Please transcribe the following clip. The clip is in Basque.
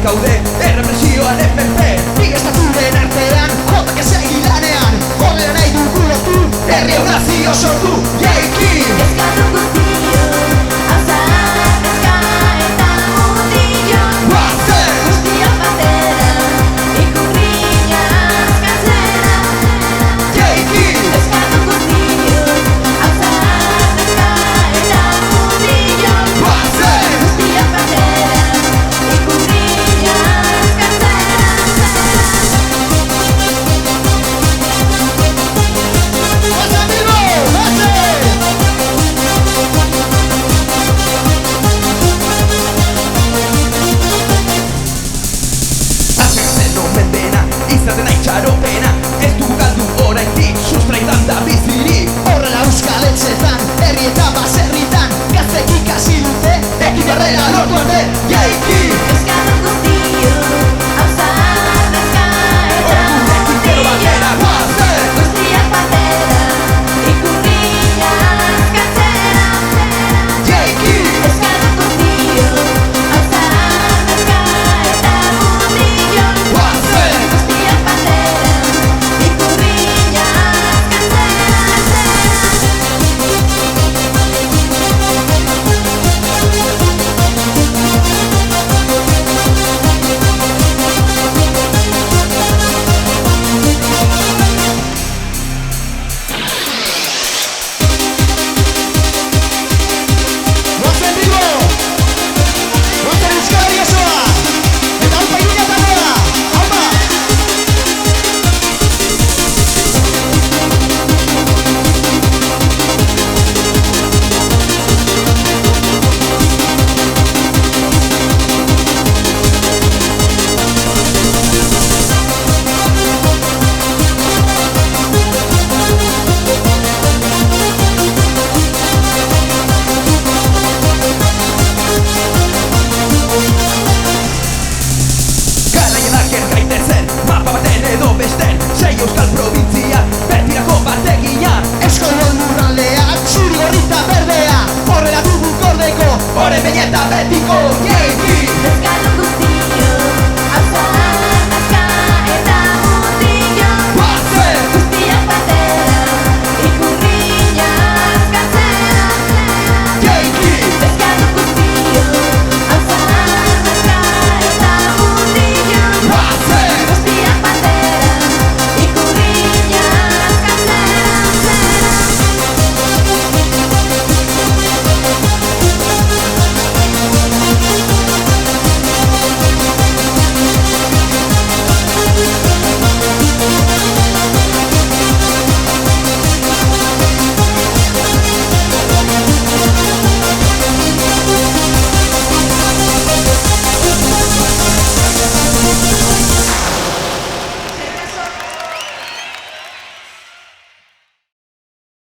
gaude, errepresioaren menpe. Nik estaturen artean, jotak ezegi lanean. Horrela nahi dugu lotu, herri hau nazio sortu. Jaiki! Eskatu guztio, hauzak eska eta mundillo. Guazen! Guztiak batera, ikurriña azkatzera. Jaiki! Eskatu guztio, hauzak eska eta mundillo. Guazen! Guztiak batera, ikurriña azkatzera. Guazen Bilbo! Guazen! Azken omen dena, izaten nahi txaropena. Ez dugu galdu oraindik, sustraitan da bizirik. Horrela euskal etxetan, herri eta baserritan. Gaztek ikasi dute, ekin jarrera lortu arte. Jaiki! Eskatu guztio, hauzak eska eta Ordunekin gero batera, mundillo. guazen! Guztiak batera, ikurriña azkatzera. Jaiki! Eskatu guztio, hauzak eska eta mundillo. Guazen! Guztiak batera, ikurriña azkatzera. Guazen Bilbo! Guazen Euskal Herria osoa! Eta haupa Iruña eta Nola! Haupa! Garaienak ergaitezen, mapa baten edo besten. Sei euskal provintzia, betirako bategina. Eskola lurraldea, txuri gorrita berdea. Horrela dugu kordeko, ore beñeta betiko.